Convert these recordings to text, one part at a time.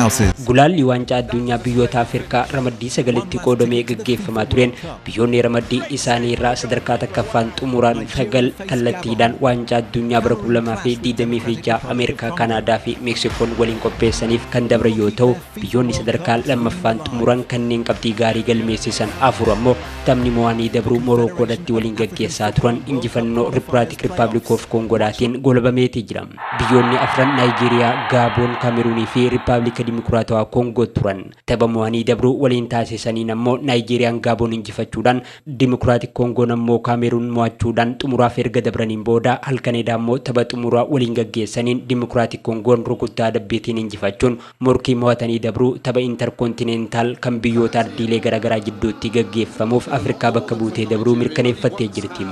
houses. Gulaalli waancaa addunyaa biyyoota Afrikaa ramaddii sagalitti qoodamee gaggeeffamaa tureen biyyoonni ramaddii isaanii irraa sadarkaa takkaffaan xumuraan sagal kallattiidhaan waancaa addunyaa bara 2026 Ameerikaa, Kanaadaa fi Meksikoon waliin qopheessaniif kan dabre yoo ta'u, biyyoonni sadarkaa lammaffaan xumuran kanneen qabxii gaarii galmeessisan afur ammoo taphni mo'anii dabruu Morookoodhatti waliin gaggeessaa turan injifannoo Rippaabilik of Kongoodhaatiin golbameetii jira. Biyyoonni afran Naayijeeriyaa, Gaaboon, Kaameruunii fi Rippaabilika Dimokiraatawaa Koongoo turan. Tapha mo'anii dabruu waliin taasisaniin ammoo Naayijeeriyaan Gaaboon injifachuudhaan, Dimokiraatik Koongoon ammoo Kaameruun mo'achuudhaan xumuraaf erga dabraniin booda halkaneedaa ammoo tapha xumuraa waliin gaggeessaniin Dimokiraatik Koongoon rukuttaa adabbiitiin injifachuun morkii mo'atanii dabruu tapha interkontinentaal kan biyyoota ardiilee garaagaraa jidduutti gaggeeffamuuf Afrikaa bakka buutee dabruu mirkaneeffattee jirti.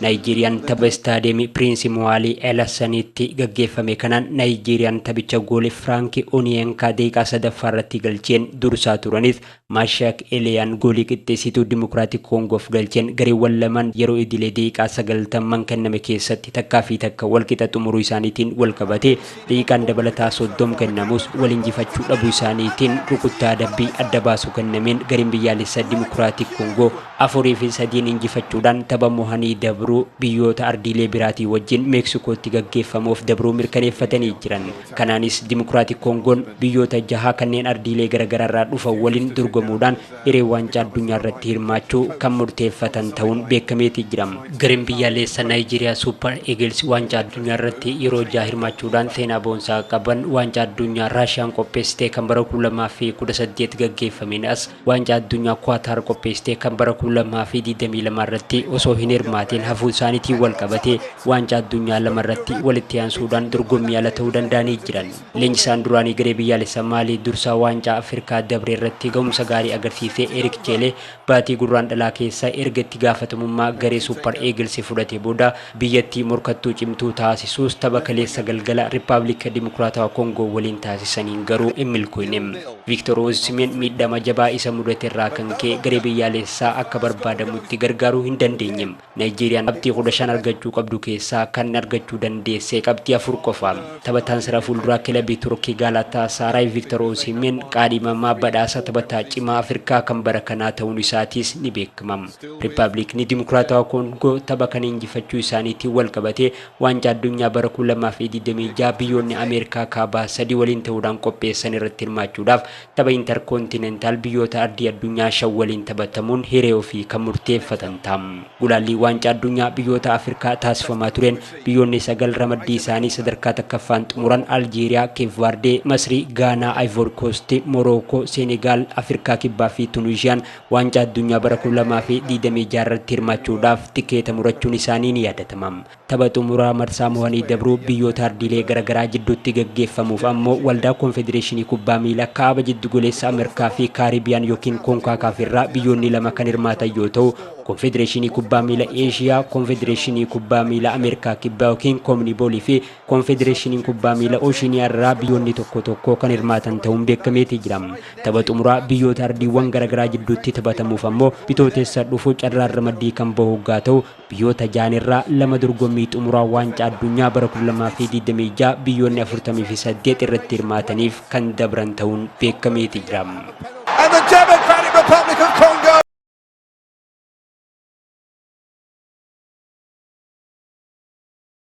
Naayijeeriyaan tapha istaadiyeemii Piriinsi Mo'aalii Elasaniitti gaggeeffame kanaan Naayijeeriyaan taphicha goole Firaanki Oniyenkaa daqiiqaa sadaffaa irratti galcheen dursaa turaniif Maashaak Eliyaan goolii qixxeessituu Dimokiraatik Koongoof galcheen gareewwan lamaan yeroo idilee daqiiqaa 90 kenname keessatti takkaa fi takka walqixa xumuruu isaaniitiin wal qabatee daqiiqaan dabalataa 30 kennamus wal injifachuu dhabuu isaaniitiin rukuttaa adabbii adda baasu kennameen gareen biyyaalessaa Dimokiraatik Koongoo 4-3 injifachuudhaan tapha mo'anii dabruu biyyoota ardiilee biraatii wajjin Meeksikootti gaggeeffamuuf dabruu mirkaneeffatanii jiran. Kanaanis Dimokiraatik Koongoon biyyoota 6 kanneen ardiilee garaagaraa irraa dhufan waliin dorgomuudhaan hiree waancaa addunyaa irratti hirmaachuu kan murteeffatan ta'uun beekameetii jira. Gareen biyyaalessaa Naayijeeriyaa Super Eagles waancaa addunyaa irratti yeroo 6 hirmaachuudhaan seenaa boonsaa qaban waancaa addunyaa Raashiyaan qopheessitee kan bara 2018 gaggeeffameen as waancaa addunyaa Kwaatar qopheessitee kan bara 2022 irratti osoo hin hirmaatiin hafuu isaaniitiin wal qabatee waancaa addunyaa lama irratti walitti aansuudhaan dorgommii ala ta'uu danda'anii jiran. Leenjisaan duraanii garee biyyaalessaa Maalii dursaa waancaa Afrikaa dabre irratti ga'umsa gaarii agarsiisee Erik Cheelee baatii gurraandhalaa keessa erga itti gaafatamummaa garee Super Eagles fudhatee booda biyyattii morkattuu cimtuu taasisuus tapha kaleessa galgala Rippaabilika Dimokiraatawaa Koongoo waliin taasisaniin garuu hin milkoofne. Victor Osimhen miidhama jabaa isa mudate irraa kan ka'e garee biyyaalessaa akka barbaadamutti gargaaruu hin dandeenye. Naayijeeriyaan qabxii 15 argachuu qabdu keessaa kan argachuu dandeesse qabxii 4 qofa. Taphataan sara fuulduraa kilabii Turkii Galatasaray Victor Osimhen qaadhimamaa badhaasa taphataa cimaa Afrikaa kan bara kanaa ta'uun isaatis ni beekama. Rippaabilikni Dimokiraatawaa Koongoo tapha kana injifachuu isaaniitiin wal qabatee waancaa addunyaa bara 2026 biyyoonni Ameerikaa kaabaa 3 waliin ta'uudhaan qopheessan irratti hirmaachuudhaaf tapha interkontinentaal biyyoota ardii addunyaa 5 waliin taphatamuun hiree ofii kan murteeffatan ta'a. Gulaalli waancaa addunyaa biyyoota Afrikaa taasifamaa tureen biyyoonni 9 ramaddii isaanii sadarkaa takkaffaan xumuran Aljeeriyaa, Keep Verde, Masrii, Gaanaa, Ivory Coast, Morookoo, Senegaal, Afrikaa Kibbaa fi Tunuuziyaan waancaa addunyaa bara 2026 irratti hirmaachuudhaaf tikeeta murachuun isaanii ni yaadatama. Tapha xumuraa marsaa mo'anii dabruu biyyoota ardiilee garaagaraa jidduutti gaggeeffamuuf ammoo waldaa konfedereeshinii kubbaa miilaa kaaba jiddu goleessa Ameerikaa fi Kaaribiyaan yookiin Koonkaakaaf irraa biyyoonni lama kan hirmaatan yoo ta'u, konfedereeshinii kubbaa miilaa Eeshiyaa, konfedereeshinii kubbaa miilaa Ameerikaa Kibbaa yookiin Koomniboolii fi konfedereeshinii kubbaa miilaa Ooshiiniyaa irraa biyyoonni tokko tokko kan hirmaatan ta'uun beekameetii jira. Tapha xumuraa biyyoota ardiiwwan garaagaraa jidduutti taphatamuuf ammoo bitootessa dhufu carraan ramaddii kan bahu gaa ta'u biyyoota 6 irraa 2 dorgommii xumuraa waancaa addunyaa bara 2026 biyyoonni 48 irratti hirmaataniif kan dabran ta'uun beekameetii jira. And the Democratic Republic of Congo